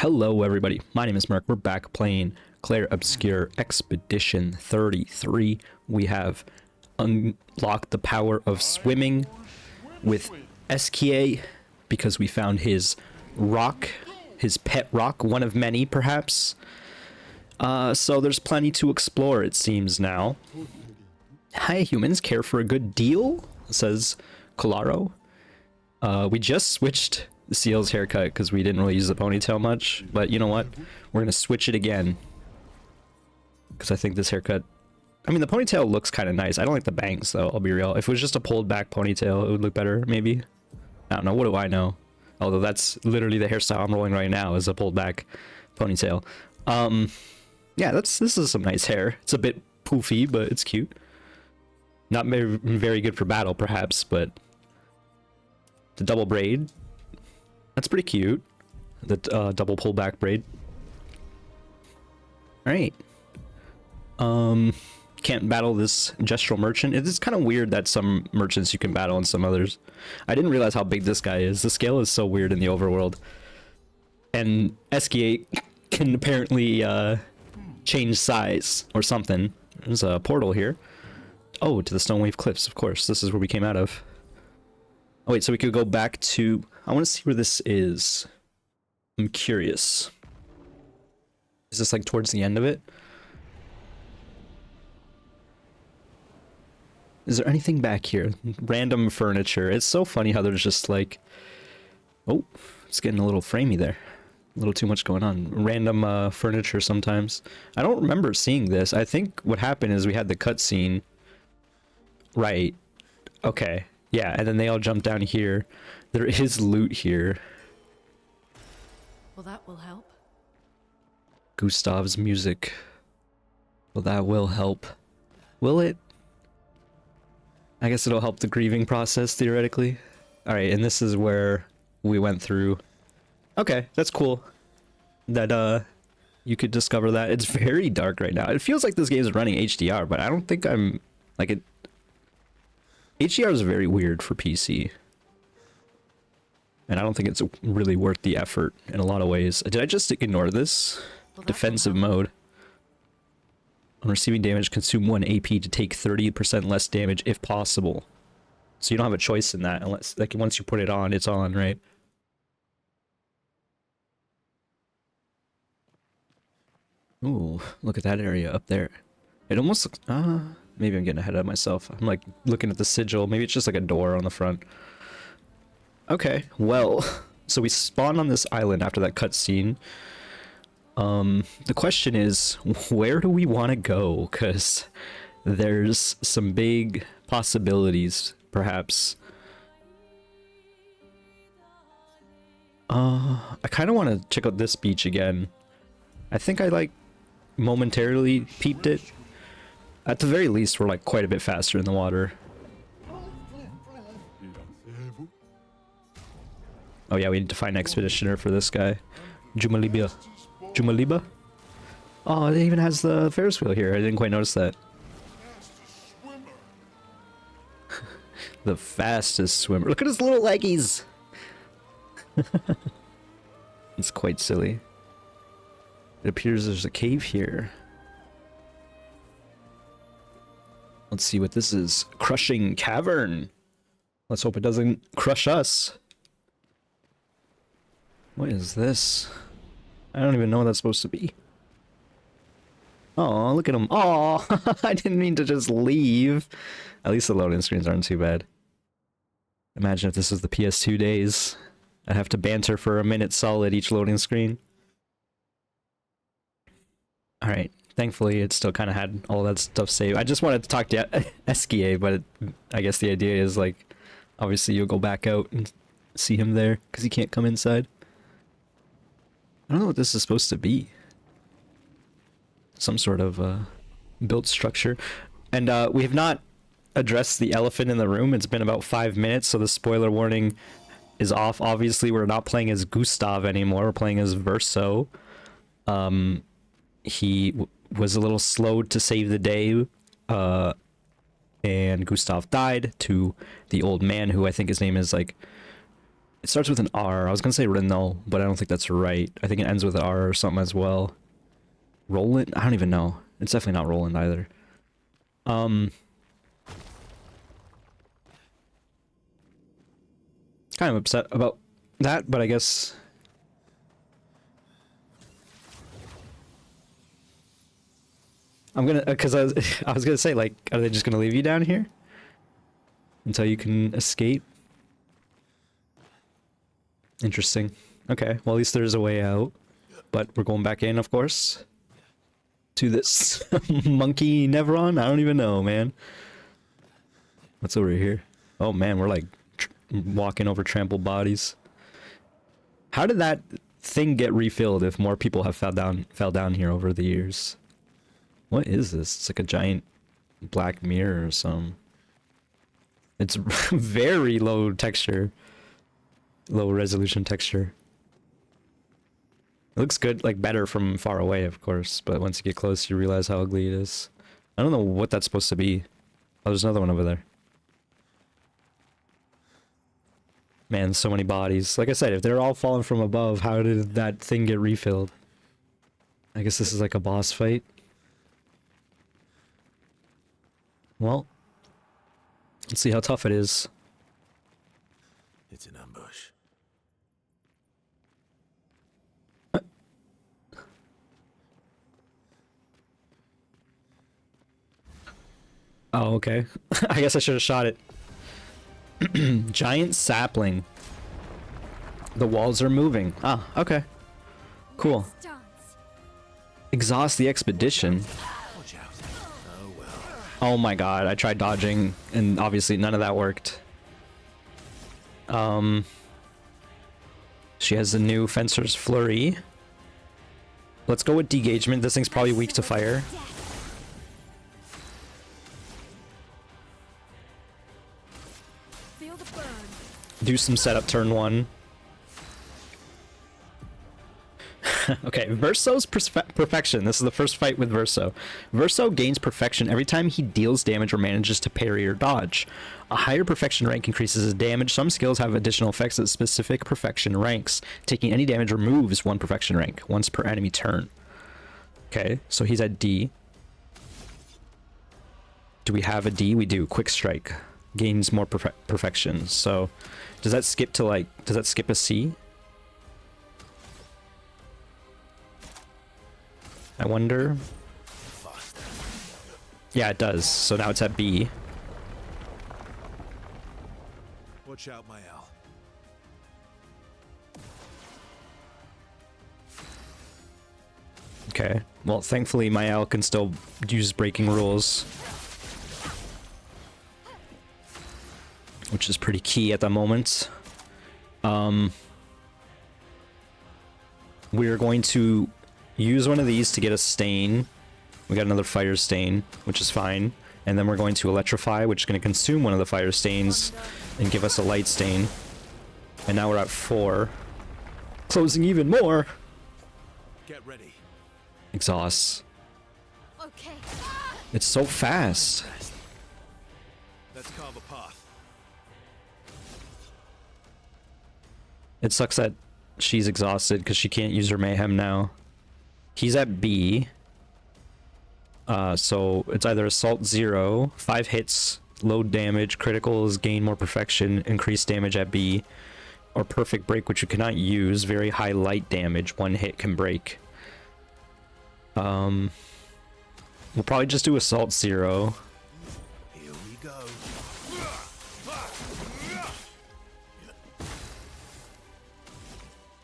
Hello everybody, my name is Mark. We're back playing Clair Obscur Expedition 33. We have unlocked the power of swimming with SKA because we found his rock, his pet rock, one of many perhaps. So there's plenty to explore it seems now. Hi humans, care for a good deal? Says Colaro. We just switched Seal's haircut because we didn't really use the ponytail much, but you know what, we're gonna switch it again because I think this haircut, I mean the ponytail looks kind of nice. I don't like the bangs though, I'll be real. If it was just a pulled back ponytail it would look better maybe. I don't know, what do I know? Although that's literally the hairstyle I'm rolling right now, is a pulled back ponytail. Yeah, this is some nice hair. It's a bit poofy but it's cute. Not very good for battle perhaps, but the double braid, that's pretty cute. The double pullback braid. Alright. Can't battle this gestural merchant. It is kind of weird that some merchants you can battle and some others. I didn't realize how big this guy is. The scale is so weird in the overworld. And SK8 can apparently change size or something. There's a portal here. Oh, to the Stonewave Cliffs, of course. This is where we came out of. Oh wait, so we could go back to... I want to see where this is. I'm curious. Is this like towards the end of it? Is there anything back here? Random furniture. It's so funny how there's just like... Oh, it's getting a little framey there. A little too much going on. Random furniture sometimes. I don't remember seeing this. I think what happened is we had the cutscene. Right. Okay. Yeah, and then they all jump down here. There is loot here. Well, that will help. Gustav's music. Well, that will help. Will it? I guess it'll help the grieving process, theoretically. Alright, and this is where we went through. Okay, that's cool. That, you could discover that. It's very dark right now. It feels like this game is running HDR, but I don't think I'm... Like, it... HDR is very weird for PC. And I don't think it's really worth the effort in a lot of ways. Did I just ignore this? Well, Defensive mode. On receiving damage, consume 1 AP to take 30% less damage if possible. So you don't have a choice in that unless, like, once you put it on, it's on, right? Ooh, look at that area up there. It almost looks... maybe I'm getting ahead of myself. I'm like looking at the sigil. Maybe it's just like a door on the front. Okay, well, so we spawn on this island after that cutscene. The question is, where do we want to go? Because there's some big possibilities, perhaps. I kind of want to check out this beach again. I think I like momentarily peeped it. At the very least, we're like quite a bit faster in the water. Oh yeah, we need to find an expeditioner for this guy. Jumaliba. Jumaliba? Oh, it even has the Ferris wheel here. I didn't quite notice that. The fastest swimmer. Look at his little leggies! It's quite silly. It appears there's a cave here. Let's see what this is. Crushing Cavern. Let's hope it doesn't crush us. What is this? I don't even know what that's supposed to be. Oh, look at him. Oh, I didn't mean to just leave. At least the loading screens aren't too bad. Imagine if this was the PS2 days. I'd have to banter for a minute solid each loading screen. Alright. Thankfully, it still kind of had all that stuff saved. I just wanted to talk to SKA, but I guess the idea is, like, obviously you'll go back out and see him there, because he can't come inside. I don't know what this is supposed to be. Some sort of built structure. And we have not addressed the elephant in the room. It's been about 5 minutes, so the spoiler warning is off. Obviously, we're not playing as Gustav anymore. We're playing as Verso. He was a little slow to save the day, and Gustav died to the old man, who I think his name is like It starts with an R. I was gonna say Renault, but I don't think that's right. I think it ends with an R or something as well. Roland? I don't even know. It's definitely not Roland either. Kind of upset about that, but I guess I'm gonna, because I was gonna say, like, are they just gonna leave you down here until you can escape? Interesting. Okay, well, at least there's a way out, but we're going back in, of course, to this monkey Nevron. I don't even know, man. What's over here? Oh man, we're like walking over trampled bodies. How did that thing get refilled if more people have fell down here over the years? What is this? It's like a giant black mirror or something. It's very low texture. Low resolution texture. It looks good, like better from far away, of course, but once you get close, you realize how ugly it is. I don't know what that's supposed to be. Oh, there's another one over there. Man, so many bodies. Like I said, if they're all falling from above, how did that thing get refilled? I guess this is like a boss fight. Well, let's see how tough it is. It's an ambush. Oh, okay. I guess I should have shot it. Giant sapling. The walls are moving. Ah, okay. Cool. Exhaust the expedition. Watch out. Oh well. Oh my god, I tried dodging, and obviously none of that worked. She has a new Fencer's Flurry. Let's go with Degagement. This thing's probably weak to fire. Do some setup turn 1. Okay, Verso's Perfection. This is the first fight with Verso. Verso gains Perfection every time he deals damage or manages to parry or dodge. A higher Perfection rank increases his damage. Some skills have additional effects at specific Perfection ranks. Taking any damage removes 1 Perfection rank, once per enemy turn. Okay, so he's at D. Do we have a D? We do. Quick Strike. Gains more Perfection. So, does that skip to, like, does that skip a C? I wonder. Yeah, it does. So now it's at B. Watch out, my Al. Okay. Well, thankfully my Al can still use breaking rules, which is pretty key at the moment. We're going to use one of these to get a stain. We got another fire stain, which is fine. And then we're going to electrify, which is going to consume one of the fire stains and give us a light stain. And now we're at 4. Closing even more. Get ready. Exhaust. Okay. It's so fast. Let's carve a path. It sucks that she's exhausted because she can't use her mayhem now. He's at B. So it's either Assault 0, 5 hits, low damage, criticals, gain more perfection, increased damage at B, or Perfect Break, which you cannot use, very high light damage, 1 hit can break. We'll probably just do Assault 0. Here we go.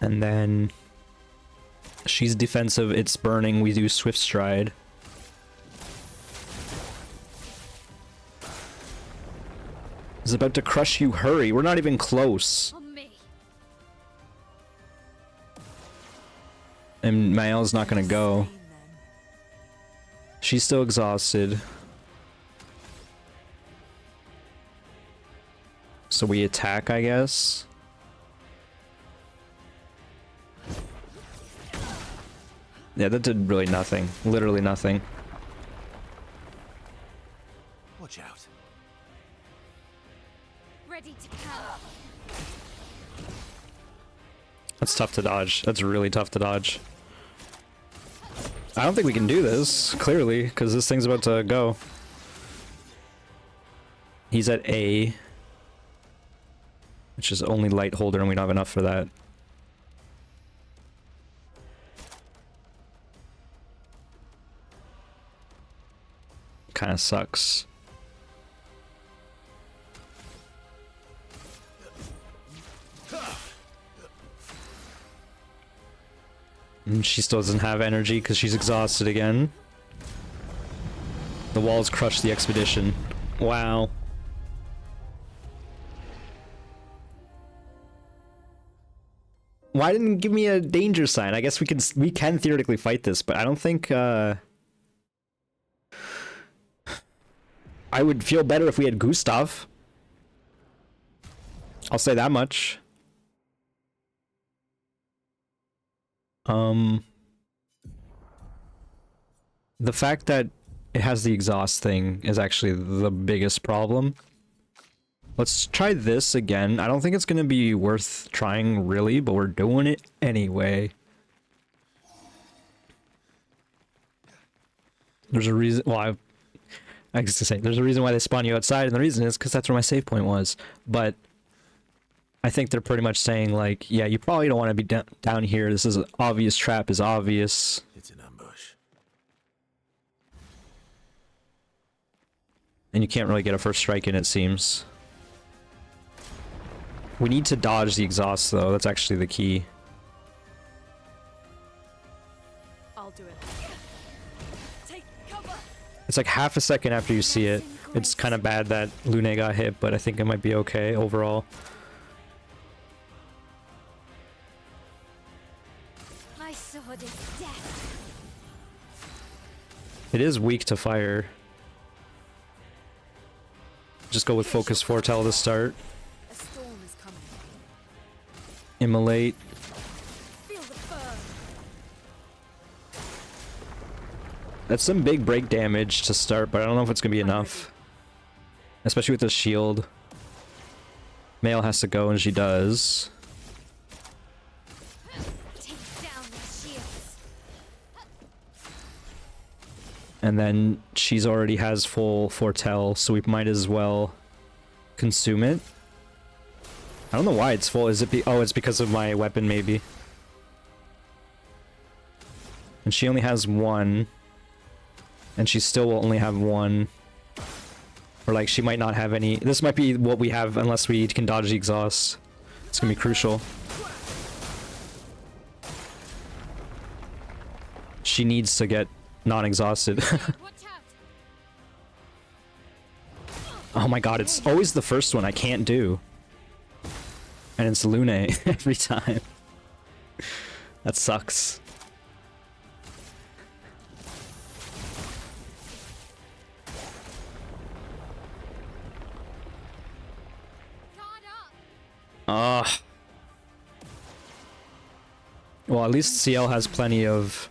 And then she's defensive, it's burning, we do Swift Stride. It's about to crush you, hurry, we're not even close. On me. And Mael's not gonna go. She's still exhausted. So we attack, I guess. Yeah, that did really nothing. Literally nothing. Watch out. Ready to count. That's tough to dodge. That's really tough to dodge. I don't think we can do this, clearly, because this thing's about to go. He's at A, which is only light holder, and we don't have enough for that. Kind of sucks. And she still doesn't have energy because she's exhausted again. The walls crushed the expedition. Wow. Why didn't it give me a danger sign? I guess we can theoretically fight this, but I don't think I would feel better if we had Gustav. I'll say that much. The fact that it has the exhaust thing is actually the biggest problem. Let's try this again. I don't think it's gonna be worth trying really, but we're doing it anyway. There's a reason. Well, I was gonna say there's a reason why they spawn you outside, and the reason is because that's where my save point was. But I think they're pretty much saying like, yeah, you probably don't want to be down here. This is an obvious trap. Is obvious. It's an ambush. And you can't really get a first strike in, it seems. We need to dodge the exhaust, though. That's actually the key. I'll do it. Take cover. It's like half a second after you see it. It's kind of bad that Lune got hit, but I think it might be okay overall. My sword is death. It is weak to fire. Just go with Focus Foretell to start. A storm is coming. Immolate. Feel the burn. That's some big break damage to start, but I don't know if it's gonna be enough. Especially with the shield. Male has to go, and she does. Take down their shields. And then she's already has full foretell, so we might as well consume it. I don't know why it's full. Is it oh, it's because of my weapon, maybe. And she only has one. And she still will only have one. Or like, she might not have any. This might be what we have unless we can dodge the exhaust. It's gonna be crucial. She needs to get non-exhausted. Watch out. Oh my god, it's always the first one I can't do. And it's Lune every time. That sucks. Guard up. Well, at least CL has plenty of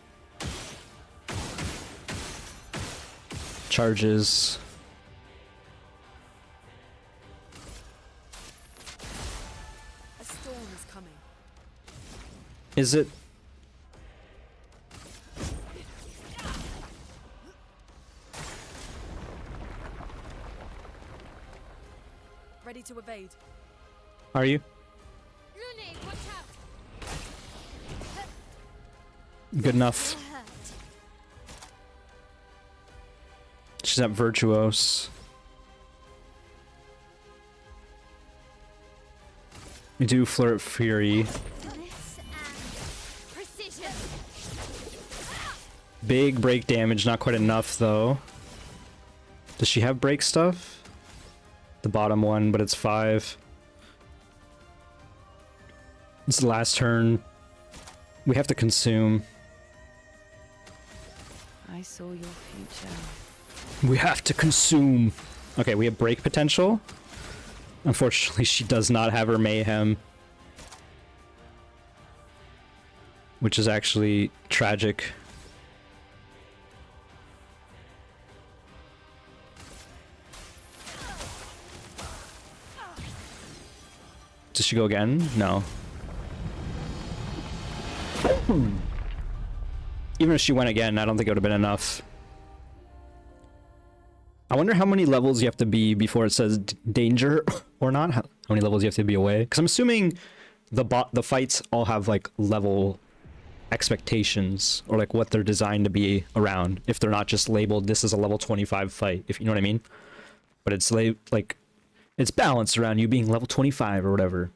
charges. A storm is coming. Is it? Ready to evade. Are you? Lune, watch out. Good enough. Hurt. She's at Virtuos. We do Flirt Fury. Bliss and precision. Big break damage, not quite enough though. Does she have break stuff? The bottom one, but it's 5. It's the last turn. We have to consume. I saw your future. We have to consume. Okay, we have break potential. Unfortunately, she does not have her mayhem. Which is actually tragic. Does she go again? No. Even if she went again, I don't think it would have been enough. I wonder how many levels you have to be before it says danger or not. How many levels you have to be away? Because I'm assuming the fights all have like level expectations, or like what they're designed to be around. If they're not just labeled, this is a level 25 fight, if you know what I mean. But it's like it's balanced around you being level 25 or whatever.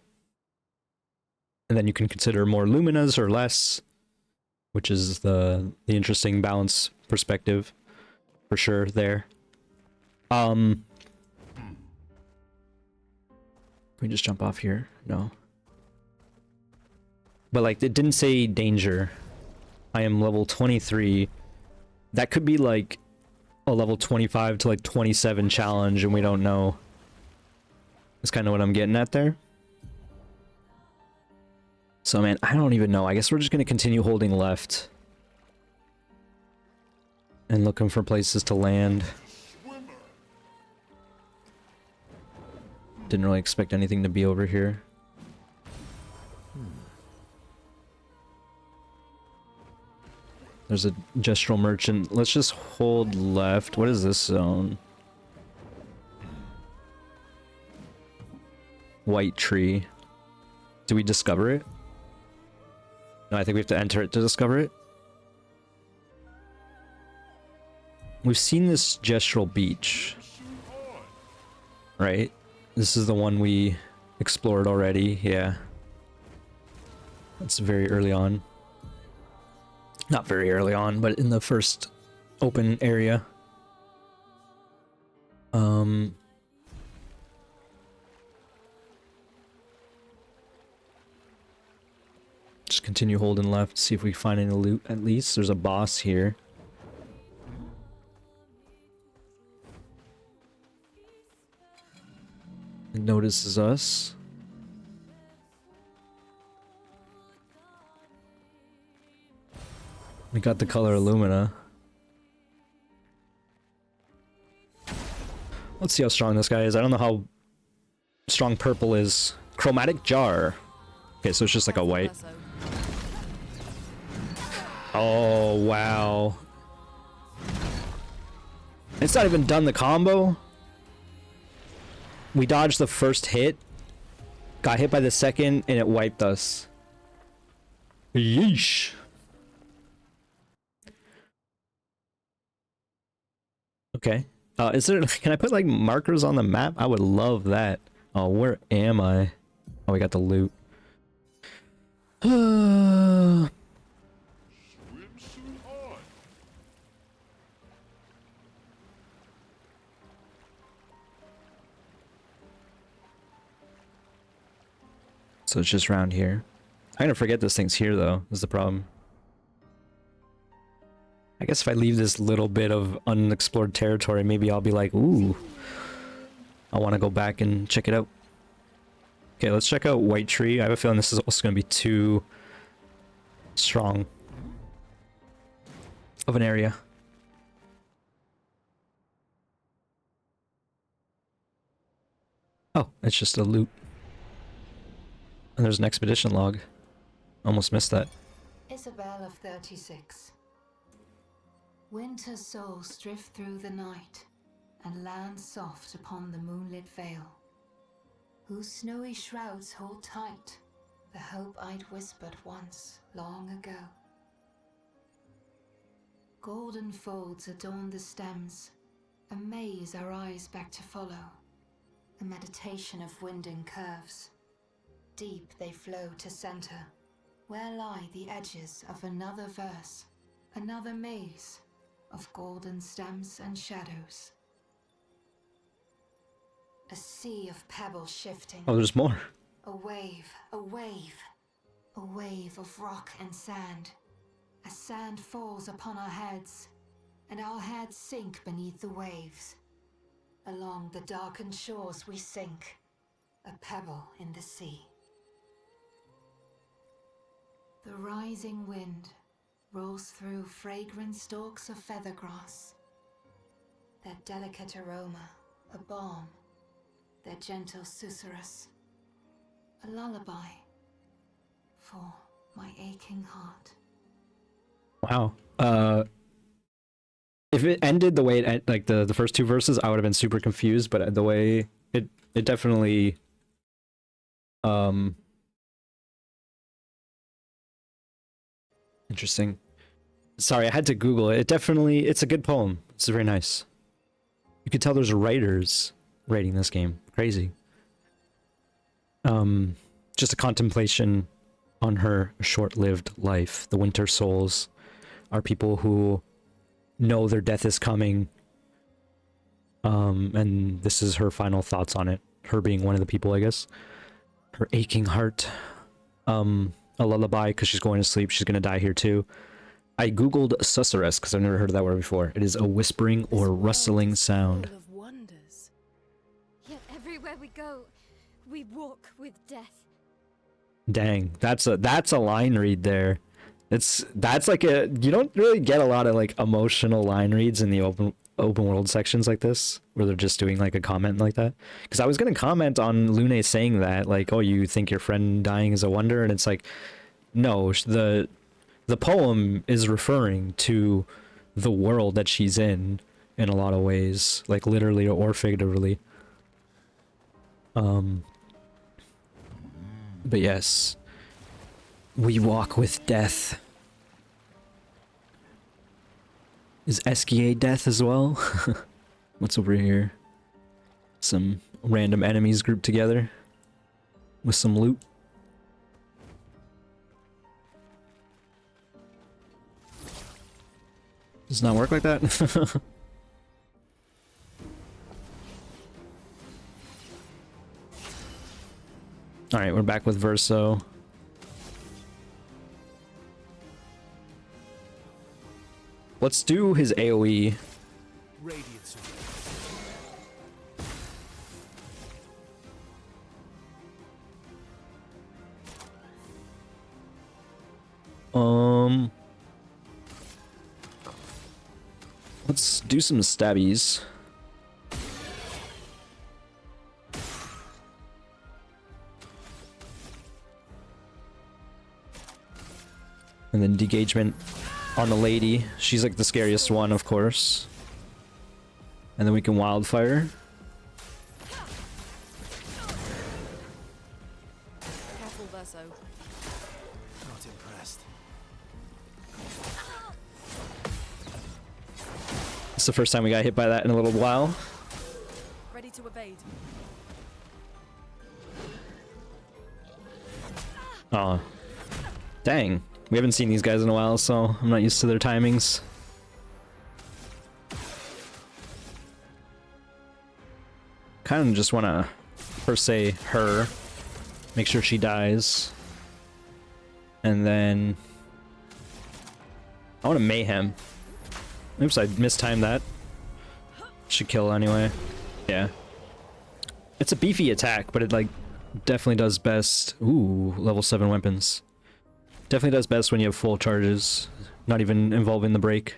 And then you can consider more luminas or less, which is the interesting balance perspective for sure there. Can we just jump off here? No. But like it didn't say danger. I am level 23. That could be like a level 25 to like 27 challenge and we don't know. That's kind of what I'm getting at there. So man, I don't even know. I guess we're just going to continue holding left. And looking for places to land. Didn't really expect anything to be over here. There's a gestural merchant. Let's just hold left. What is this zone? White tree. Do we discover it? No, I think we have to enter it to discover it. We've seen this gestural beach. Right? This is the one we explored already. Yeah. That's very early on. Not very early on, but in the first open area. Just continue holding left, see if we find any loot at least. There's a boss here. It notices us. We got the color Illumina. Let's see how strong this guy is. I don't know how strong purple is. Chromatic jar. Okay, so it's just like a white. Oh, wow. It's not even done the combo. We dodged the first hit. Got hit by the second, and it wiped us. Yeesh. Okay. Is there? Can I put like markers on the map? I would love that. Oh, where am I? Oh, we got the loot. So it's just around here. I'm gonna forget this thing's here though, is the problem. I guess if I leave this little bit of unexplored territory, maybe I'll be like, ooh, I want to go back and check it out. Okay, let's check out White Tree. I have a feeling this is also going to be too strong of an area. Oh, it's just a loot. And there's an expedition log. Almost missed that. Isabel of 36. Winter souls drift through the night and land soft upon the moonlit vale, whose snowy shrouds hold tight the hope I'd whispered once long ago. Golden folds adorn the stems, a maze our eyes back to follow, a meditation of winding curves. Deep they flow to center, where lie the edges of another verse, another maze of golden stems and shadows. A sea of pebbles shifting. Oh, there's more. A wave, a wave, a wave of rock and sand. As sand falls upon our heads, and our heads sink beneath the waves. Along the darkened shores we sink, a pebble in the sea. The rising wind rolls through fragrant stalks of feathergrass. Their delicate aroma, a balm, their gentle susurrus, a lullaby for my aching heart. Wow. If it ended the way like the first two verses, I would have been super confused. But the way it definitely interesting. Sorry, I had to Google it. It's a good poem. It's very nice. You could tell there's writers writing this game. Crazy. Just a contemplation on her short-lived life. The winter souls are people who know their death is coming. And this is her final thoughts on it. Her being one of the people, I guess. Her aching heart. A lullaby because she's going to sleep. She's going to die here too. I googled susurrus because I've never heard of that word before. It is a whispering or rustling sound. Full of wonders. Yet everywhere we go, we walk with death. Dang, that's a line read there. That's like you don't really get a lot of like emotional line reads in the open world sections like this, where they're just doing like a comment like that. Because I was gonna comment on Lune saying that, like, oh, you think your friend dying is a wonder, and it's like, no, the poem is referring to the world that she's in a lot of ways, like literally or figuratively. But yes, we walk with death. Is Esquier death as well? What's over here? Some random enemies grouped together with some loot. Does not work like that. Alright, we're back with Verso. Let's do his AoE. Radiance. Let's do some stabbies. And then degagement on the lady. She's like the scariest one, of course. And then we can wildfire. Careful, Verso. Not impressed. It's the first time we got hit by that in a little while. Ready to evade. Aw. Dang. We haven't seen these guys in a while, so I'm not used to their timings. Kind of just want to, per se, her. Make sure she dies. And then I want to mayhem. Oops, I mistimed that. Should kill anyway. Yeah. It's a beefy attack, but it like definitely does best. Ooh, level 7 weapons. Definitely does best when you have full charges, not even involving the break.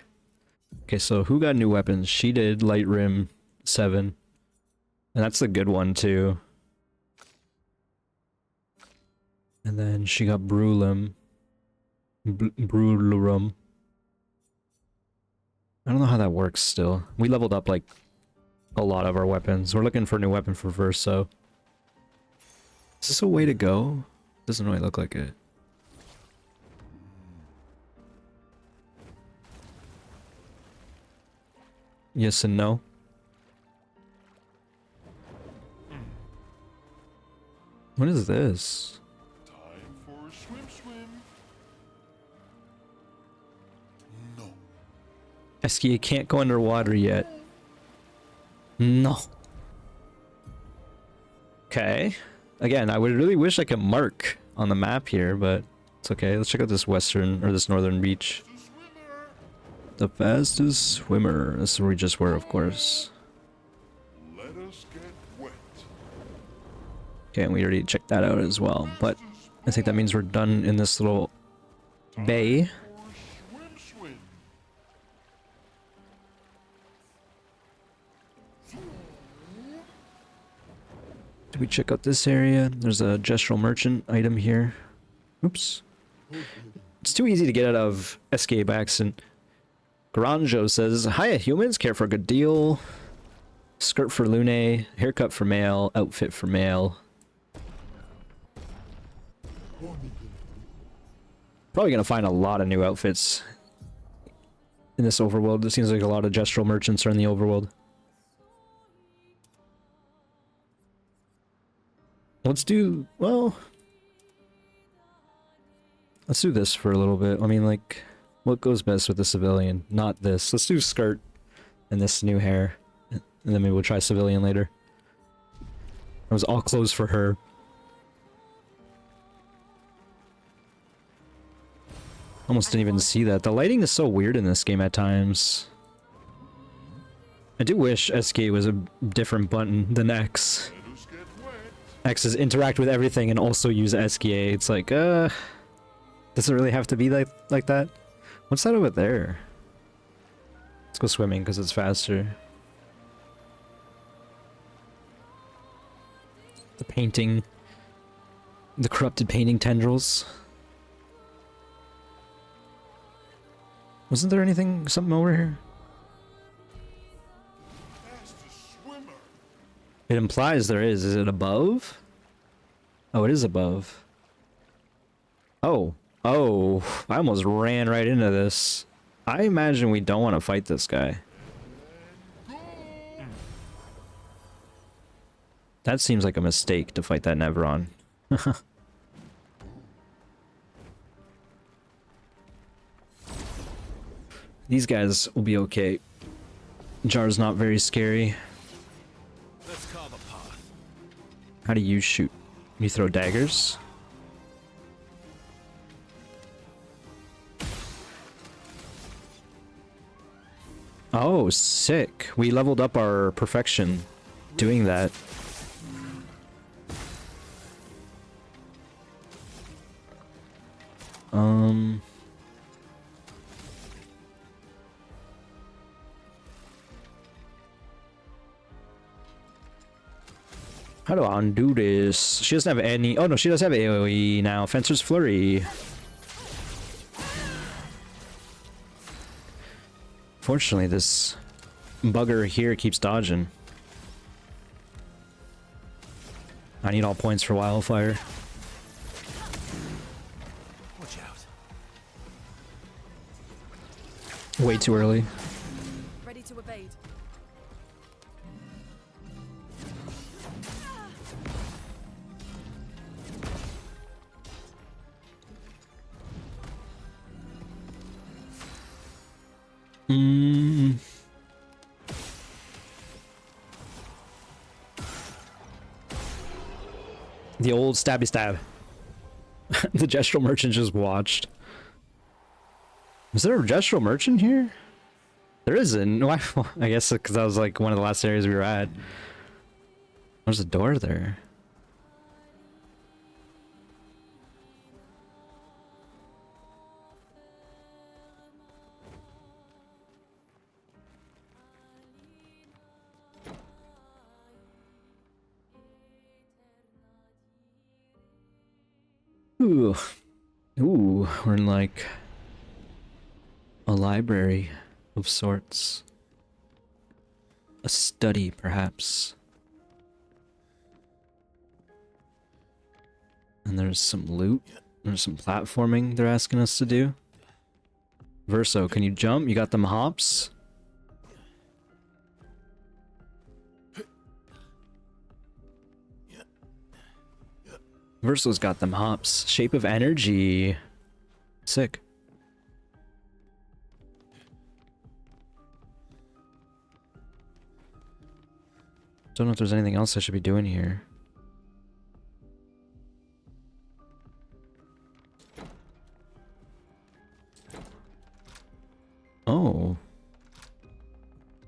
Okay, so who got new weapons? She did, Light Rim 7. And that's the good one too. And then she got Brulum. Brulurum. I don't know how that works still. We leveled up like a lot of our weapons. We're looking for a new weapon for Verso. Is this a way to go? Doesn't really look like it. Yes and no. What is this? Time for a swim. No. Eskia can't go underwater yet. No. Okay. Again, I would really wish I could mark on the map here, but it's okay. Let's check out this western or this northern beach. The fastest swimmer. This is where we just were, of course. Let us get wet. Okay, and we already checked that out as well. But I think that means we're done in this little bay. For swim. Did we check out this area? There's a gestural merchant item here. Oops. It's too easy to get out of SK by accident. Garanjo says, hiya humans, care for a good deal. Skirt for Lune, haircut for male, outfit for male. Probably gonna find a lot of new outfits in this overworld. It seems like a lot of gestural merchants are in the overworld. Let's do, well, let's do this for a little bit. I mean, like, what goes best with the civilian? Not this. Let's do skirt and this new hair. And then maybe we'll try civilian later. It was all clothes for her. Almost didn't even see that. The lighting is so weird in this game at times. I do wish SK was a different button than X. Let us get wet. X is interact with everything and also use SKA. It's like, does it really have to be like that? What's that over there? Let's go swimming because it's faster. The painting. The corrupted painting tendrils. Wasn't there something over here? Faster swimmer. It implies there is. Is it above? Oh, it is above. Oh. Oh. I almost ran right into this. I imagine we don't want to fight this guy. That seems like a mistake to fight that Nevron. These guys will be okay. Jar's not very scary. Let's carve a path. How do you shoot? You throw daggers? Oh, sick. We leveled up our perfection doing that. How do I undo this? She doesn't have any. Oh no, she does have AoE now. Fencer's Flurry. Fortunately, this bugger here keeps dodging. I need all points for Wildfire. Watch out. Way too early. Ready to evade. The old stabby stab. The gestural merchant just watched. Is there a gestural merchant here? There isn't. Why? I guess because that was like one of the last areas we were at. There's a door there. Ooh. Ooh, we're in like a library of sorts. A study, perhaps. And there's some loot. There's some platforming they're asking us to do. Verso, can you jump? You got them hops? Verso's got them hops. Shape of energy. Sick. Don't know if there's anything else I should be doing here. Oh.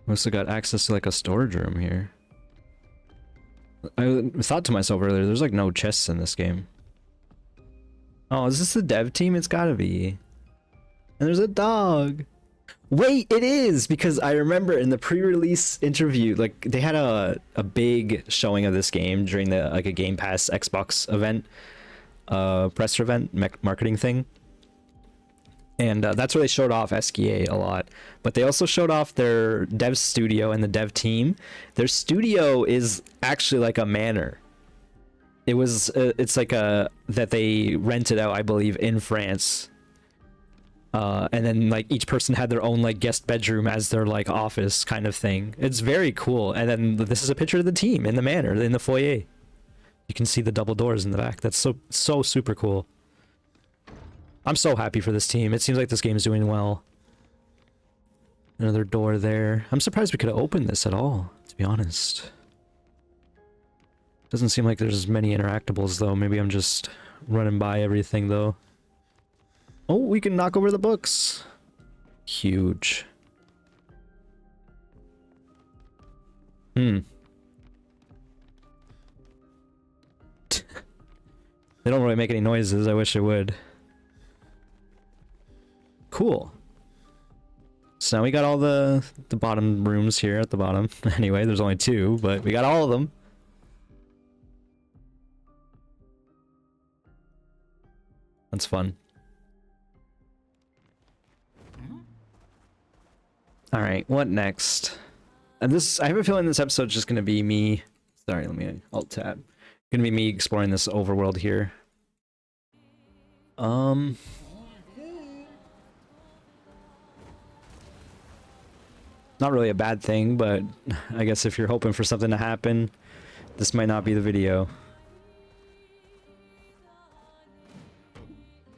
Must have got access to like a storage room here. I thought to myself earlier, there's like no chests in this game. Oh, is this the dev team? It's gotta be. And there's a dog. Wait, it is! Because I remember in the pre-release interview, like they had a big showing of this game during the like a Game Pass Xbox event, presser event, marketing thing. And that's where they showed off SKA a lot. But they also showed off their dev studio and the dev team. Their studio is actually like a manor. It's like that they rented out, I believe, in France. And then like each person had their own like guest bedroom as their like office kind of thing. It's very cool. And then this is a picture of the team in the manor, in the foyer. You can see the double doors in the back. That's so super cool. I'm so happy for this team. It seems like this game is doing well. Another door there. I'm surprised we could have opened this at all, to be honest. Doesn't seem like there's many interactables though. Maybe I'm just running by everything though. Oh, we can knock over the books. Huge. They don't really make any noises. I wish they would. Cool. So now we got all the bottom rooms here at the bottom. Anyway, there's only 2, but we got all of them. That's fun. Alright, what next? And I have a feeling this episode's just gonna be me. Sorry, let me alt-tab. Gonna be me exploring this overworld here. Not really a bad thing, but I guess if you're hoping for something to happen, this might not be the video.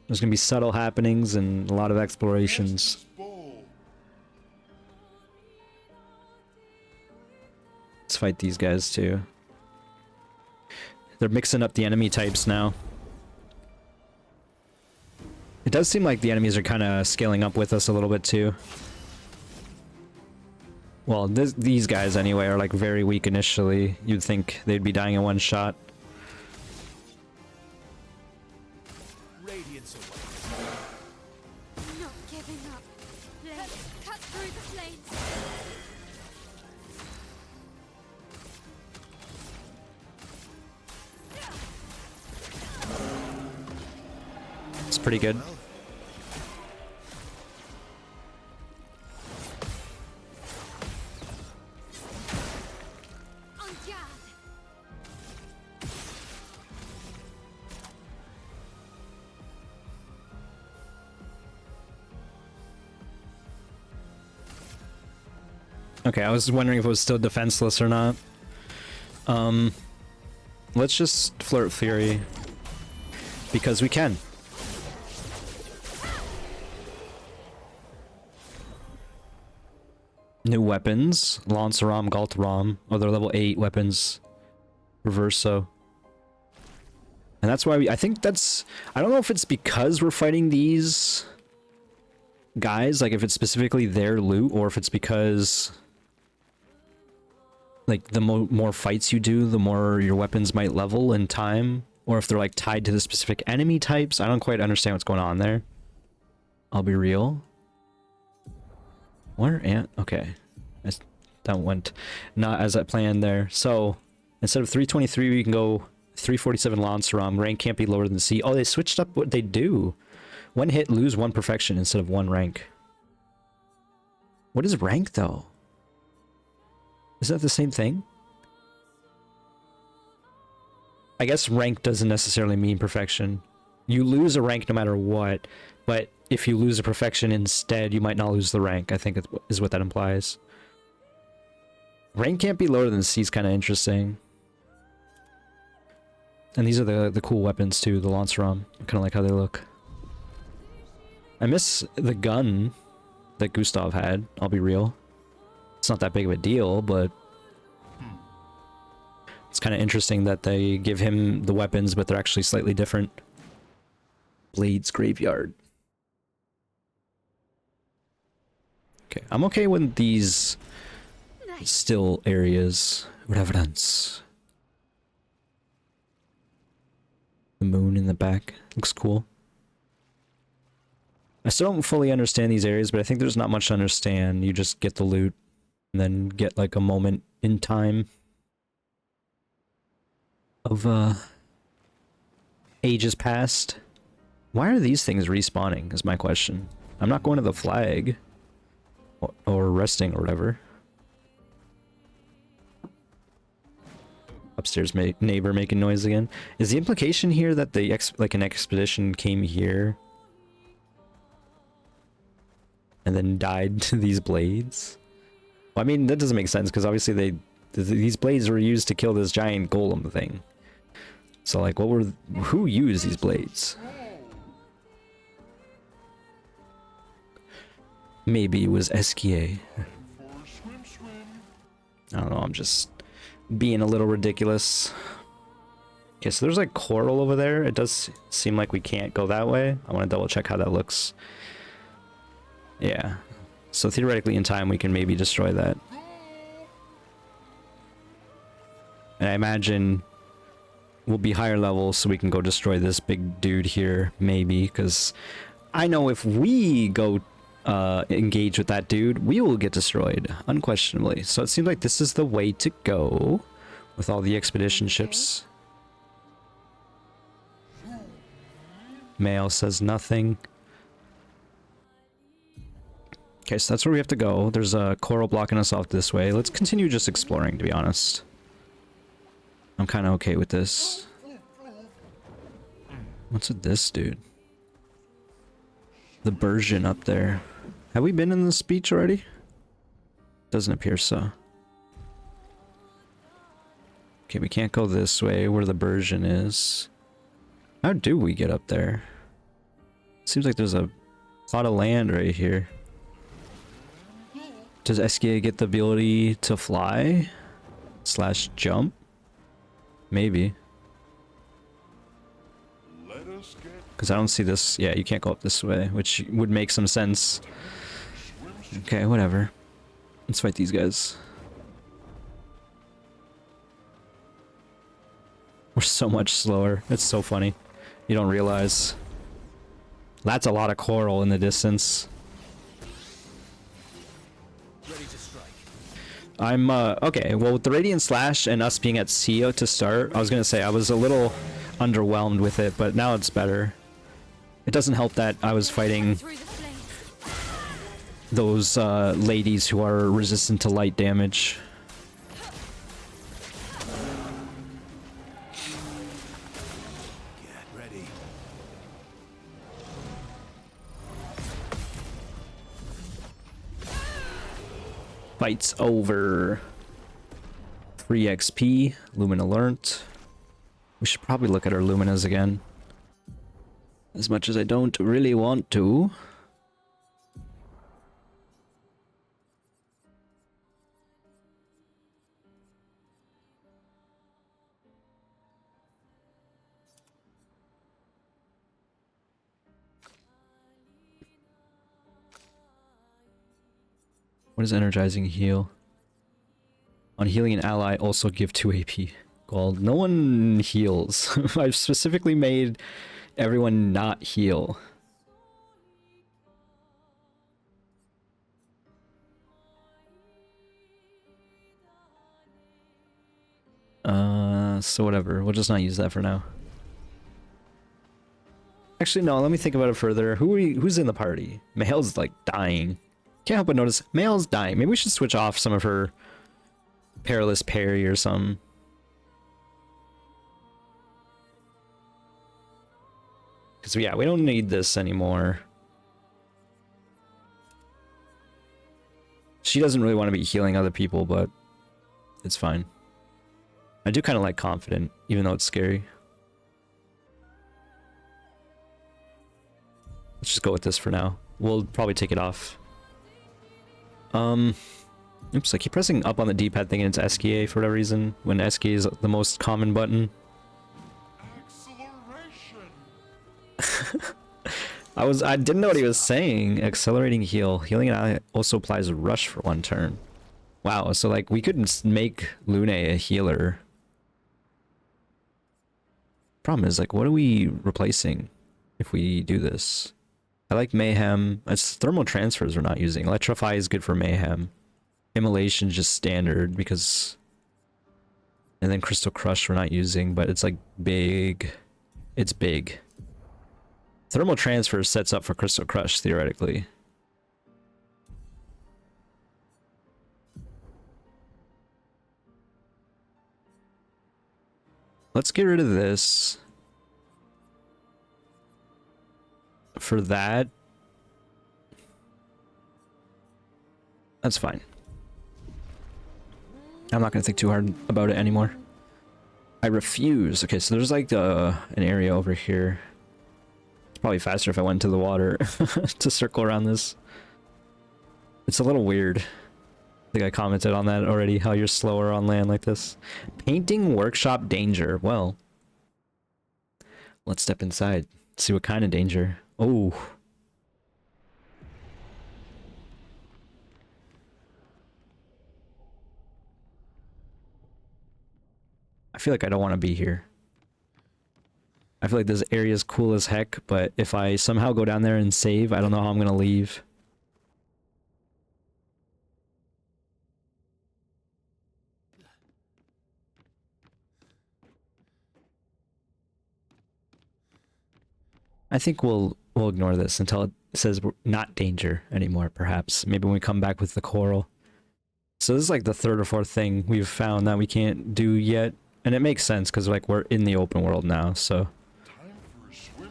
There's gonna be subtle happenings and a lot of explorations. Let's fight these guys too. They're mixing up the enemy types now. It does seem like the enemies are kind of scaling up with us a little bit too. Well, these guys anyway are like very weak initially. You'd think they'd be dying in one shot. Radiance away. Not giving up. Let's cut through the flames. It's pretty good. On guard. Okay, I was wondering if it was still defenseless or not. Let's just flirt Fury. Because we can. New weapons. Lanceram, Galtaram. Oh, they're level 8 weapons. Reverso. And that's why I think that's... I don't know if it's because we're fighting these guys, like if it's specifically their loot, or if it's because... like the more fights you do, the more your weapons might level in time. Or if they're like tied to the specific enemy types. I don't quite understand what's going on there. I'll be real. Okay. That went not as I planned there. So instead of 323, we can go 347 Lanceram. Rank can't be lower than C. Oh, they switched up what they do. 1 hit, lose 1 perfection instead of 1 rank. What is rank though? Is that the same thing? I guess rank doesn't necessarily mean perfection. You lose a rank no matter what, but if you lose a perfection instead, you might not lose the rank, I think is what that implies. Rank can't be lower than C is kind of interesting. And these are the cool weapons too, the Lanceram. I kind of like how they look. I miss the gun that Gustav had, I'll be real. It's not that big of a deal, but... it's kind of interesting that they give him the weapons, but they're actually slightly different. Blades Graveyard. Okay, I'm okay with these still areas. Reverence. The moon in the back looks cool. I still don't fully understand these areas, but I think there's not much to understand. You just get the loot and then get like a moment in time of ages past. Why are these things respawning is my question. I'm not going to the flag. Or resting or whatever. Upstairs neighbor making noise again. Is the implication here that the an expedition came here and then died to these blades? Well, I mean, that doesn't make sense because obviously these blades were used to kill this giant golem thing. So like, who used these blades? Maybe it was SKA. I don't know, I'm just being a little ridiculous. Okay, so there's like coral over there. It does seem like we can't go that way. I want to double check how that looks. Yeah. So theoretically in time we can maybe destroy that. And I imagine we'll be higher level so we can go destroy this big dude here, maybe, because I know if we go engage with that dude, we will get destroyed, unquestionably. So it seems like this is the way to go with all the expedition ships. Male says nothing. Okay, so that's where we have to go. There's a coral blocking us off this way. Let's continue just exploring, to be honest. I'm kind of okay with this. What's with this dude? The Bersian up there. Have we been in the speech already? Doesn't appear so. Okay, we can't go this way where the Bersian is. How do we get up there? Seems like there's a lot of land right here. Does SKA get the ability to fly? Slash jump? Maybe. Because I don't see this. Yeah, you can't go up this way, which would make some sense. Okay, whatever. Let's fight these guys. We're so much slower. It's so funny. You don't realize. That's a lot of coral in the distance. Ready to strike. I'm, okay, well, with the Radiant Slash and us being at CO to start, I was gonna say I was a little underwhelmed with it, but now it's better. It doesn't help that I was fighting those, ladies who are resistant to light damage. Get ready. Fight's over. Free XP, Lumina learnt. We should probably look at our Luminas again. As much as I don't really want to. What is energizing heal? On healing an ally, also give 2 AP. Gold. No one heals. I've specifically made everyone not heal. So whatever. We'll just not use that for now. Actually, no. Let me think about it further. Who's in the party? Mael's like dying. Can't help but notice Mael's dying. Maybe we should switch off some of her perilous parry or something. Because yeah, we don't need this anymore. She doesn't really want to be healing other people, but it's fine. I do kind of like confident, even though it's scary. Let's just go with this for now. We'll probably take it off. Oops, I keep pressing up on the D-pad thinking it's SKA for whatever reason, when SKA is the most common button. I didn't know what he was saying. Accelerating heal. Healing an ally also applies rush for 1 turn. Wow, so like we could make Lune a healer. Problem is, like, what are we replacing if we do this? I like Mayhem. It's thermal transfers we're not using. Electrify is good for Mayhem. Immolation is just standard because... And then Crystal Crush we're not using, but it's like big. It's big. Thermal transfer sets up for Crystal Crush, theoretically. Let's get rid of this. For that, that's fine. I'm not gonna think too hard about it anymore. I refuse. Okay, so there's like an area over here. It's probably faster if I went to the water to circle around this. It's a little weird. I think I commented on that already, how you're slower on land like this. Painting workshop danger. Well, let's step inside. See what kind of danger. Oh. I feel like I don't want to be here. I feel like this area is cool as heck, but if I somehow go down there and save, I don't know how I'm going to leave. I think we'll ignore this until it says we're not danger anymore, perhaps. Maybe when we come back with the coral. So this is like the third or fourth thing we've found that we can't do yet. And it makes sense because like we're in the open world now, so. Time for a swim.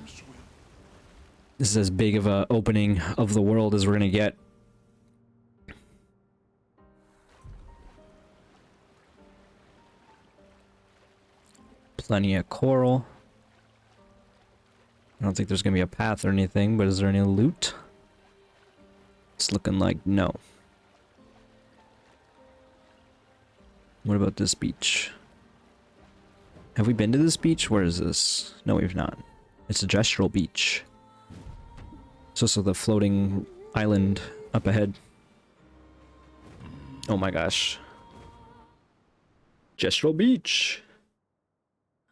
This is as big of a opening of the world as we're gonna get. Plenty of coral. I don't think there's gonna be a path or anything, but is there any loot? It's looking like no. What about this beach? Have we been to this beach? Where is this? No, we've not. It's a gestural beach. It's also the floating island up ahead. Oh my gosh. Gestural beach.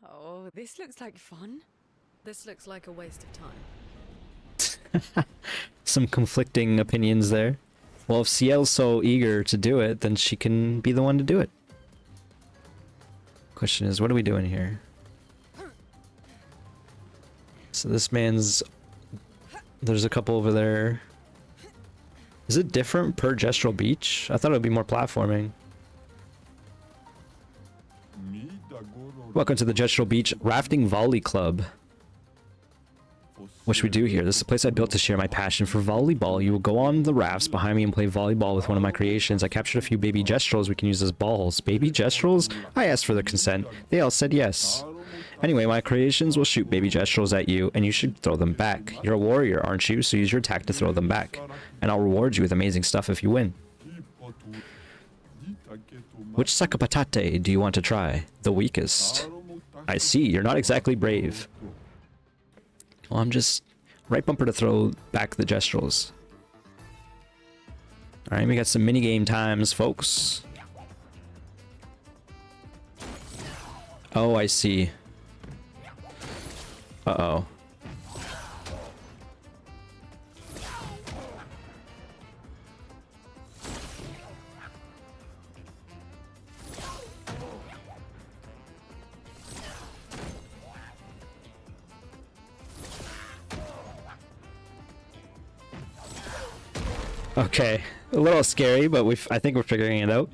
Oh, this looks like fun. This looks like a waste of time. Some conflicting opinions there. Well, if Ciel's so eager to do it, then she can be the one to do it. Question is, what are we doing here? So this man's... There's a couple over there. Is it different per gestural beach? I thought it would be more platforming. Welcome to the Gestural Beach Rafting Volley Club. What should we do here? This is a place I built to share my passion for volleyball. You will go on the rafts behind me and play volleyball with one of my creations. I captured a few baby gestrels we can use as balls. Baby gestrels? I asked for their consent. They all said yes. Anyway, my creations will shoot baby gestrels at you, and you should throw them back. You're a warrior, aren't you? So use your attack to throw them back. And I'll reward you with amazing stuff if you win. Which sakapatate do you want to try? The weakest. I see, you're not exactly brave. Well, I'm just right bumper to throw back the gestrels. Alright, we got some minigame times, folks. Oh, I see. Uh-oh. Okay, a little scary, but I think we're figuring it out.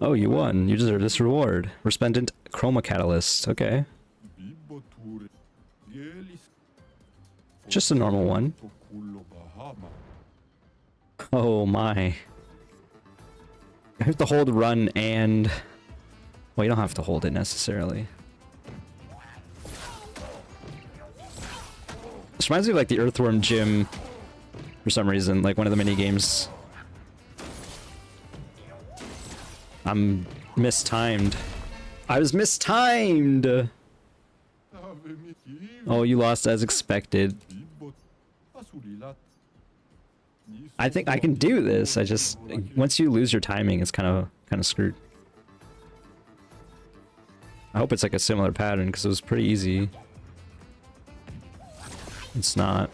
Oh, you won. You deserve this reward. Resplendent Chroma Catalyst. Okay. Just a normal one. Oh my. I have to hold run and... Well, you don't have to hold it necessarily. This reminds me of like the Earthworm Gym. For some reason, like one of the mini games. I'm mistimed. I was mistimed! Oh, you lost as expected. I think I can do this. I just... Once you lose your timing, it's kind of screwed. I hope it's like a similar pattern, because it was pretty easy. It's not.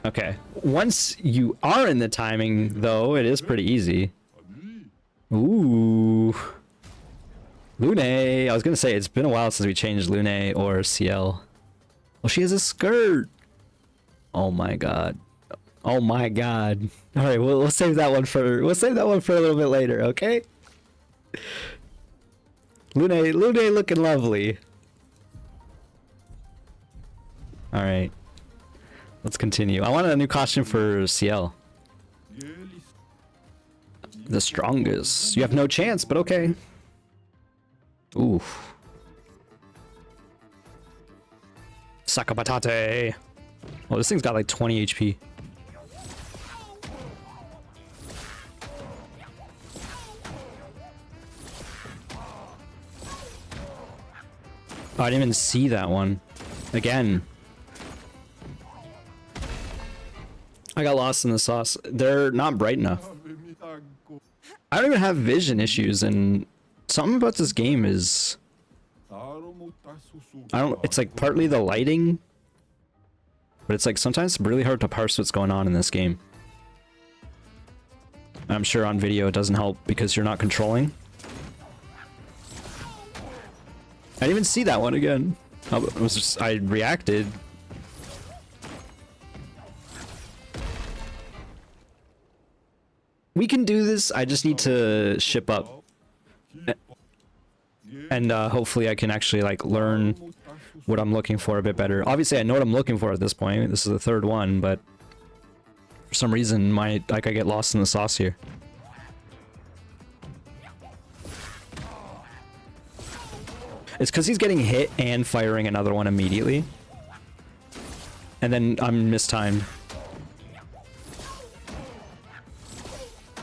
Okay. Once you are in the timing, though, it is pretty easy. Ooh. Lune. I was gonna say, it's been a while since we changed Lune or CL. Oh, she has a skirt. Oh my god. Oh my god. Alright, we'll save that one for a little bit later, okay? Lune looking lovely. Alright. Let's continue. I want a new costume for CL. The strongest. You have no chance, but okay. Oof. Sakabatate. Oh, this thing's got like 20 HP. Oh, I didn't even see that one. Again. I got lost in the sauce. They're not bright enough. I don't even have vision issues, and something about this game is... it's like partly the lighting, but it's like sometimes it's really hard to parse what's going on in this game. I'm sure on video it doesn't help because you're not controlling. I didn't even see that one again. I reacted. We can do this. I just need to ship up. And hopefully I can actually like learn what I'm looking for a bit better. Obviously I know what I'm looking for at this point. This is the third one, but for some reason I get lost in the sauce here. It's because he's getting hit and firing another one immediately. And then I'm mistimed.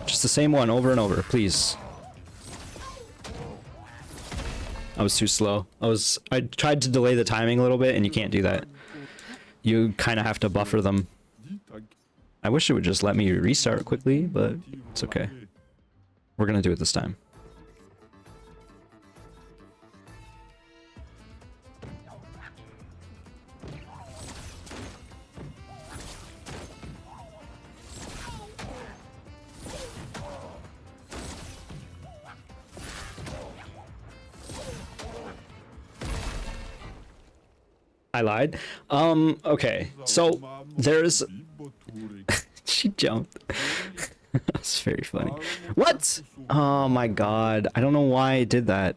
Just the same one over and over, please. I was too slow. I tried to delay the timing a little bit, and you can't do that. You kind of have to buffer them. I wish it would just let me restart quickly, but it's okay. We're gonna do it this time. I lied. Okay. So there's she jumped. That's very funny. What? Oh my god. I don't know why I did that.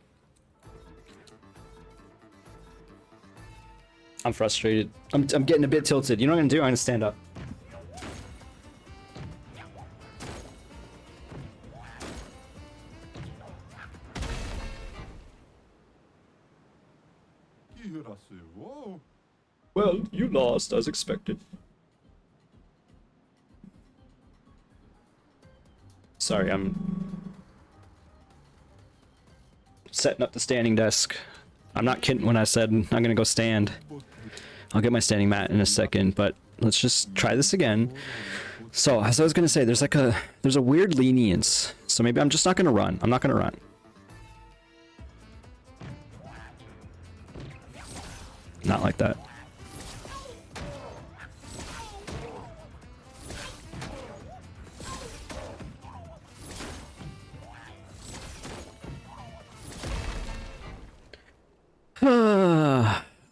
I'm frustrated. I'm getting a bit tilted. You know what I'm gonna do? I'm gonna stand up. Well, you lost as expected. Sorry, I'm setting up the standing desk. I'm not kidding when I said I'm gonna go stand. I'll get my standing mat in a second, but let's just try this again. So, as I was gonna say, there's a weird lenience. So maybe I'm just not gonna run. I'm not gonna run. Not like that.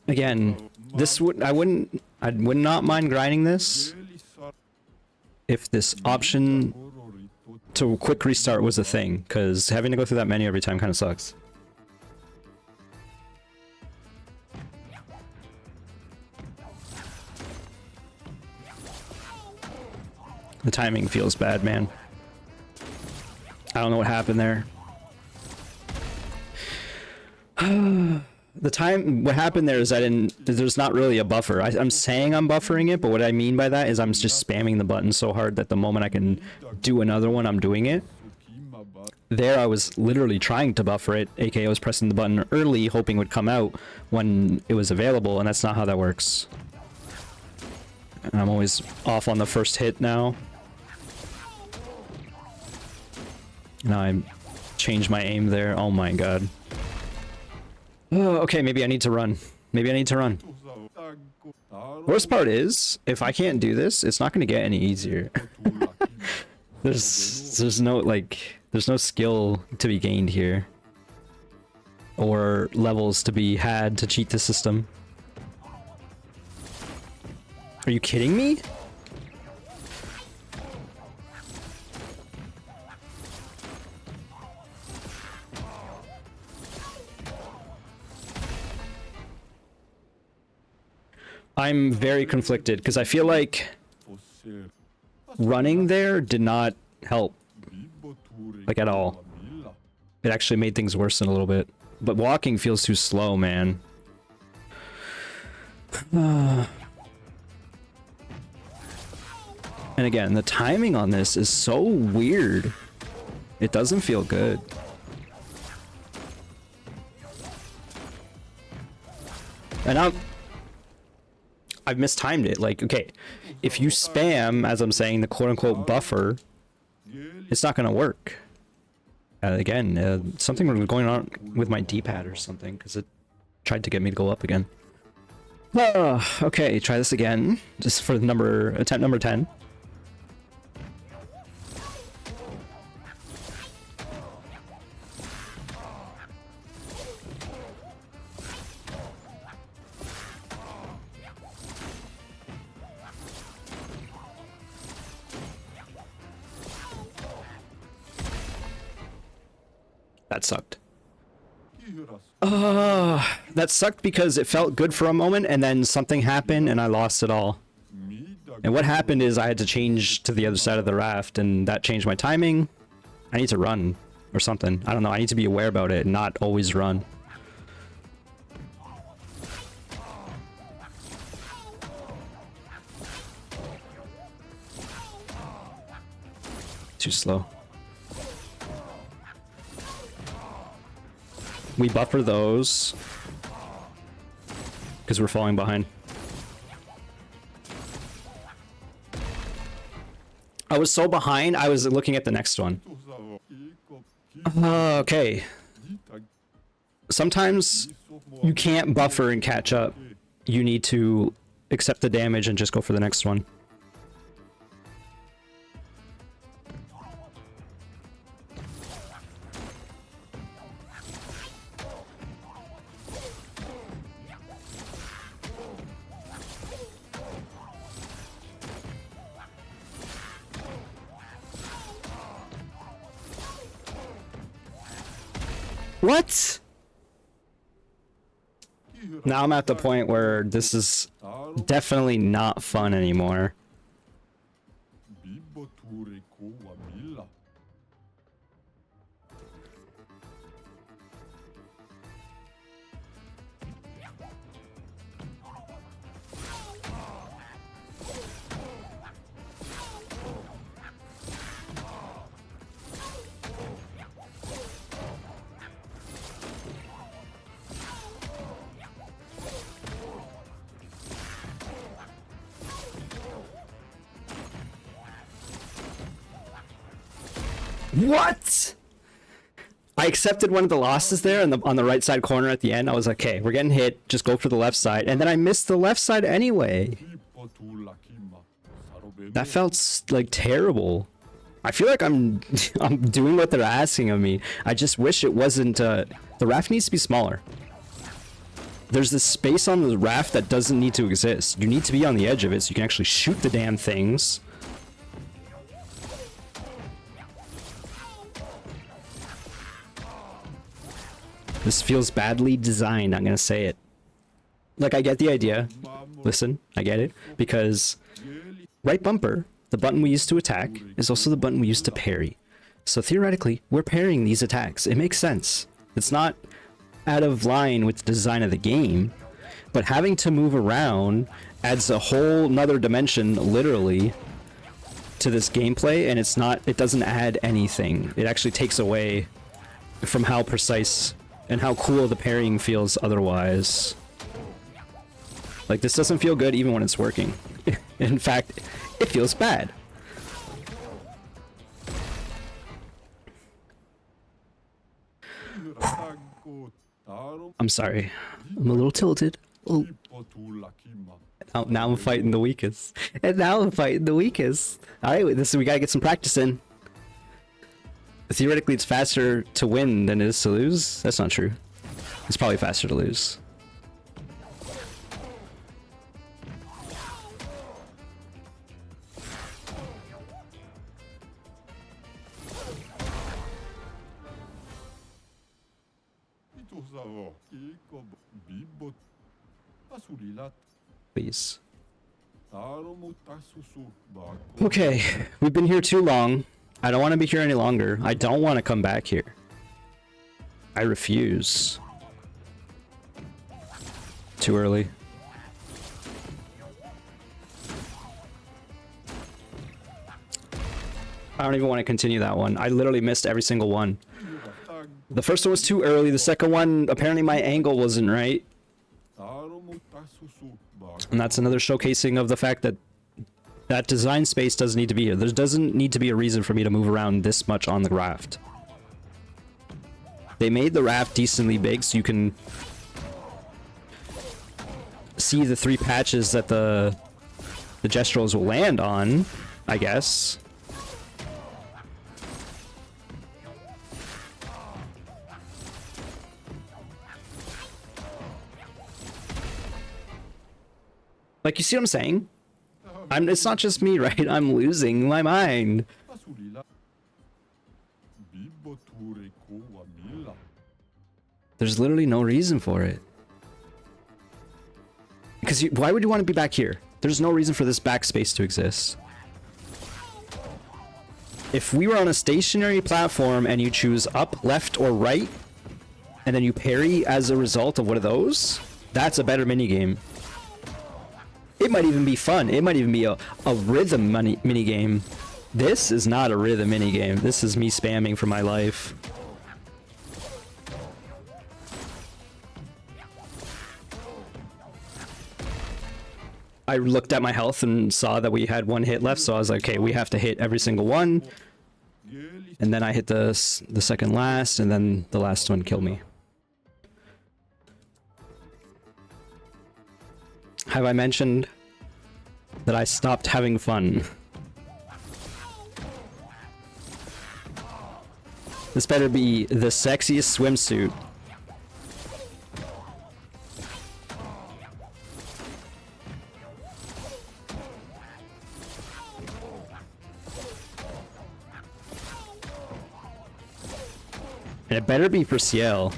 Again, I would not mind grinding this if this option to quick restart was a thing, because having to go through that menu every time kind of sucks. The timing feels bad, man. I don't know what happened there. What happened there is there's not really a buffer. I'm saying I'm buffering it, but what I mean by that is I'm just spamming the button so hard that the moment I can do another one, I'm doing it. There I was literally trying to buffer it, aka I was pressing the button early, hoping it would come out when it was available, and that's not how that works. And I'm always off on the first hit now. Now I changed my aim there. Oh my god. Oh, okay, maybe I need to run. Maybe I need to run. Worst part is, if I can't do this, it's not going to get any easier. there's no like there's no skill to be gained here, or levels to be had to cheat the system. Are you kidding me? I'm very conflicted because I feel like running there did not help, like, at all. It actually made things worse in a little bit. But walking feels too slow, man. And again, the timing on this is so weird. It doesn't feel good. And I've mistimed it. Like, okay, if you spam, as I'm saying, the quote-unquote buffer, it's not gonna work. Again, something was going on with my D-pad or something, because it tried to get me to go up again. Okay, try this again, just for attempt number 10. That sucked. That sucked because it felt good for a moment and then something happened and I lost it all. And what happened is I had to change to the other side of the raft and that changed my timing. I need to run or something. I don't know. I need to be aware about it and not always run. Too slow. We buffer those because we're falling behind. I was so behind, I was looking at the next one. Okay. Sometimes you can't buffer and catch up. You need to accept the damage and just go for the next one. What? Now I'm at the point where this is definitely not fun anymore. What? I accepted one of the losses there on the right side corner at the end. I was like, okay, we're getting hit. Just go for the left side. And then I missed the left side anyway. That felt like terrible. I feel like I'm doing what they're asking of me. I just wish it wasn't. The raft needs to be smaller. There's this space on the raft that doesn't need to exist. You need to be on the edge of it so you can actually shoot the damn things. This feels badly designed, I'm gonna say it. Like, I get the idea. Listen, I get it. Because right bumper, the button we use to attack, is also the button we use to parry. So theoretically, we're parrying these attacks. It makes sense. It's not out of line with the design of the game, but having to move around adds a whole nother dimension, literally, to this gameplay, and it doesn't add anything. It actually takes away from how precise and how cool the parrying feels otherwise. Like, this doesn't feel good even when it's working. In fact, it feels bad. I'm sorry. I'm a little tilted. Now I'm fighting the weakest. And now I'm fighting the weakest. Alright, we gotta get some practice in. Theoretically, it's faster to win than it is to lose. That's not true. It's probably faster to lose. Please. Okay, we've been here too long. I don't want to be here any longer. I don't want to come back here. I refuse. Too early. I don't even want to continue that one. I literally missed every single one. The first one was too early. The second one, apparently my angle wasn't right. And that's another showcasing of the fact that that design space doesn't need to be here. There doesn't need to be a reason for me to move around this much on the raft. They made the raft decently big so you can see the 3 patches that the gestrels will land on, I guess. Like, you see what I'm saying? It's not just me, right? I'm losing my mind. There's literally no reason for it. Because why would you want to be back here? There's no reason for this backspace to exist. If we were on a stationary platform and you choose up, left, or right, and then you parry as a result of one of those, that's a better minigame. It might even be fun. It might even be a rhythm minigame. This is not a rhythm minigame. This is me spamming for my life. I looked at my health and saw that we had 1 hit left, so I was like, okay, we have to hit every single one. And then I hit the second last, and then the last one killed me. Have I mentioned that I stopped having fun? This better be the sexiest swimsuit. And it better be for Ciel.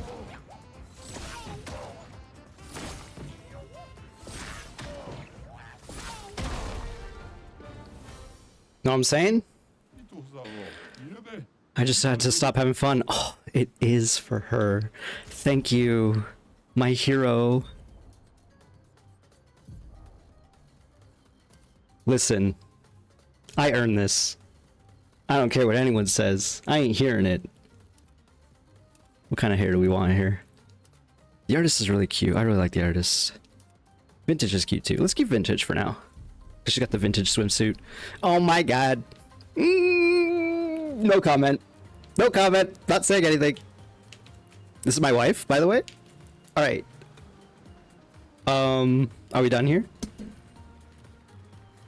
Know what I'm saying? I just had to stop having fun. Oh, it is for her. Thank you, my hero. Listen, I earned this. I don't care what anyone says. I ain't hearing it. What kind of hair do we want here? The artist is really cute. I really like the artist. Vintage is cute too. Let's keep vintage for now. She got the vintage swimsuit. Oh my god. No comment. No comment. Not saying anything. This is my wife, by the way. Alright. Are we done here?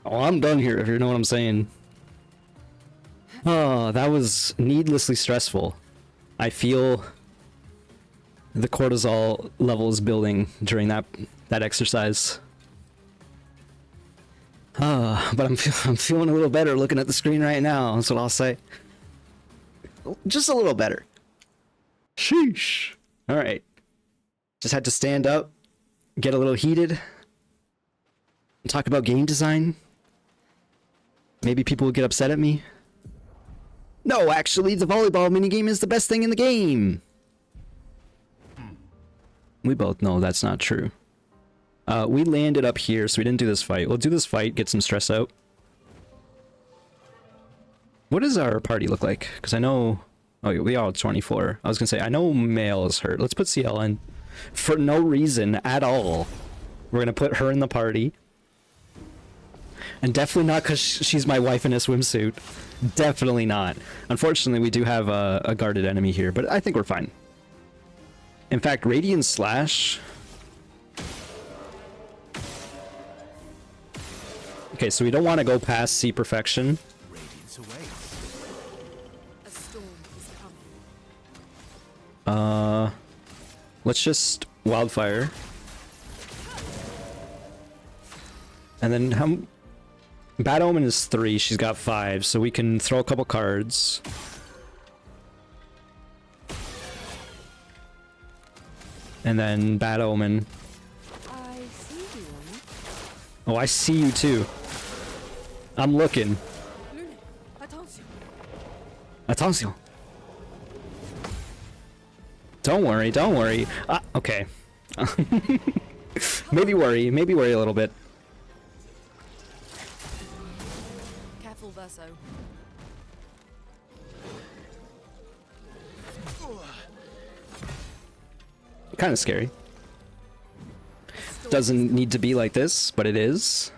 Oh, I'm done here, if you know what I'm saying. Oh, that was needlessly stressful. I feel the cortisol levels building during that exercise. But I'm feeling a little better looking at the screen right now. That's what I'll say. Just a little better. Sheesh. All right. Just had to stand up, get a little heated, and talk about game design. Maybe people will get upset at me. No, actually, the volleyball minigame is the best thing in the game. We both know that's not true. We landed up here, so we didn't do this fight. We'll do this fight, get some stress out. What does our party look like? Because I know... Oh, we are 24. I was going to say, I know Male is hurt. Let's put CL in. For no reason at all. We're going to put her in the party. And definitely not because she's my wife in a swimsuit. Definitely not. Unfortunately, we do have a guarded enemy here, but I think we're fine. In fact, Radiant Slash... Okay, so we don't want to go past Sea Perfection. Radiance awaits. A storm is coming. Let's just Wildfire. And then how... Bad Omen is 3, she's got 5, so we can throw a couple cards. And then Bad Omen. I see you. Oh, I see you too. I'm looking. Lune, attention. Attention. Don't worry, don't worry. Ah, okay. maybe worry a little bit. Careful, Verso. Kind of scary. Doesn't need to be like this, but it is.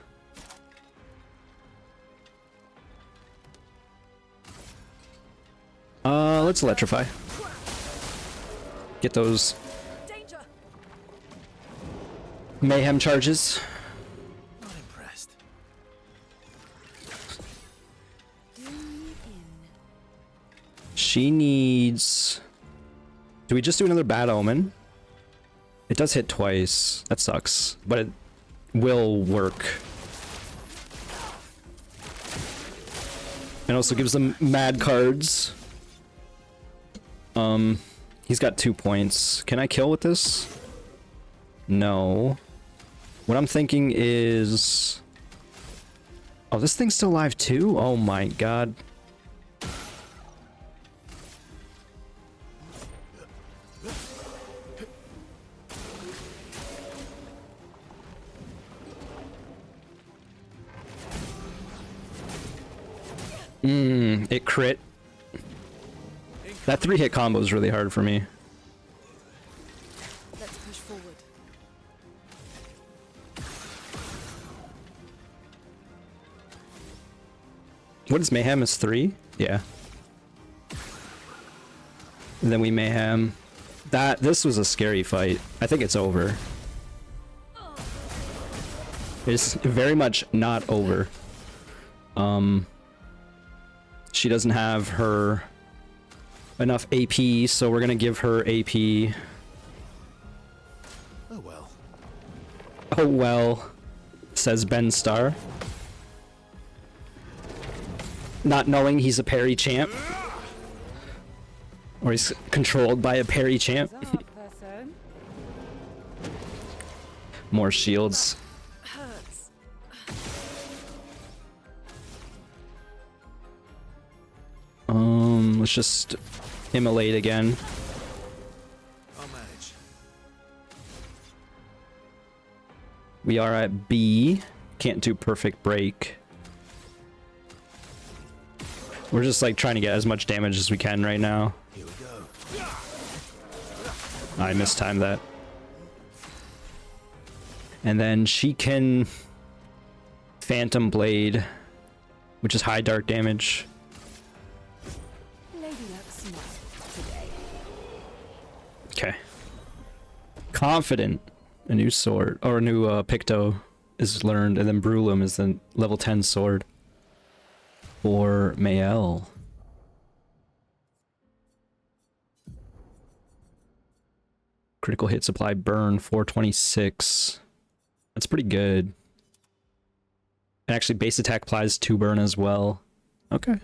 Let's electrify. Get those Danger. mayhem charges. Not impressed. Do me in. She needs... Do we just do another Bad Omen? It does hit twice. That sucks. But it will work. And also gives them mad cards. He's got 2 points. Can I kill with this? No. What I'm thinking is... Oh, this thing's still alive too? Oh my god. It crit. That 3-hit combo is really hard for me. Let's push forward. What is Mayhem? Is 3? Yeah. And then we Mayhem. This was a scary fight. I think it's over. It's very much not over. She doesn't have her enough AP, so we're gonna give her AP. Oh well. Oh well, says Ben Star. Not knowing he's a parry champ. Or he's controlled by a parry champ. Verso. More shields. Hurts. Let's just immolate again. I'll manage. We are at B. Can't do perfect break. We're just like trying to get as much damage as we can right now. Here we go. I mistimed that. And then she can Phantom Blade, which is high dark damage. Lady looks smart today. Okay. Confident. A new sword, or a new Picto is learned, and then Brulum is the level 10 sword. For Mael. Critical hit supply burn 426. That's pretty good. And actually base attack applies 2 burn as well. Okay.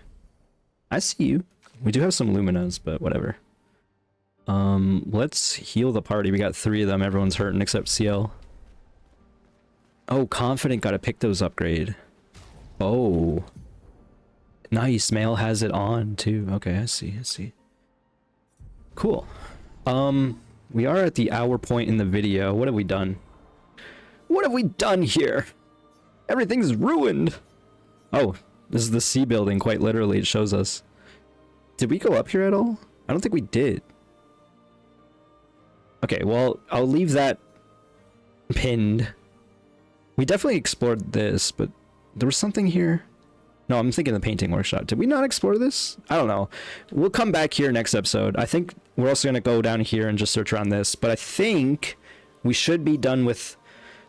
I see you. We do have some Luminas, but whatever. Let's heal the party. We got 3 of them. Everyone's hurting except CL. Oh, Confident got a Picto's upgrade. Oh. Nice, Mail has it on too. Okay, I see. Cool. We are at the hour point in the video. What have we done? What have we done here? Everything's ruined. Oh, this is the C building, quite literally, it shows us. Did we go up here at all? I don't think we did. Okay, well, I'll leave that pinned. We definitely explored this, but there was something here. No, I'm thinking the painting workshop. Did we not explore this? I don't know. We'll come back here next episode. I think we're also going to go down here and just search around this. But I think we should be done with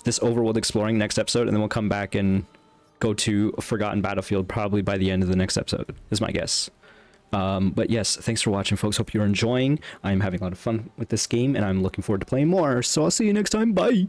this overworld exploring next episode. And then we'll come back and go to a forgotten battlefield probably by the end of the next episode, is my guess. But yes, thanks for watching, folks. Hope you're enjoying. I'm having a lot of fun with this game, and I'm looking forward to playing more. So I'll see you next time. Bye.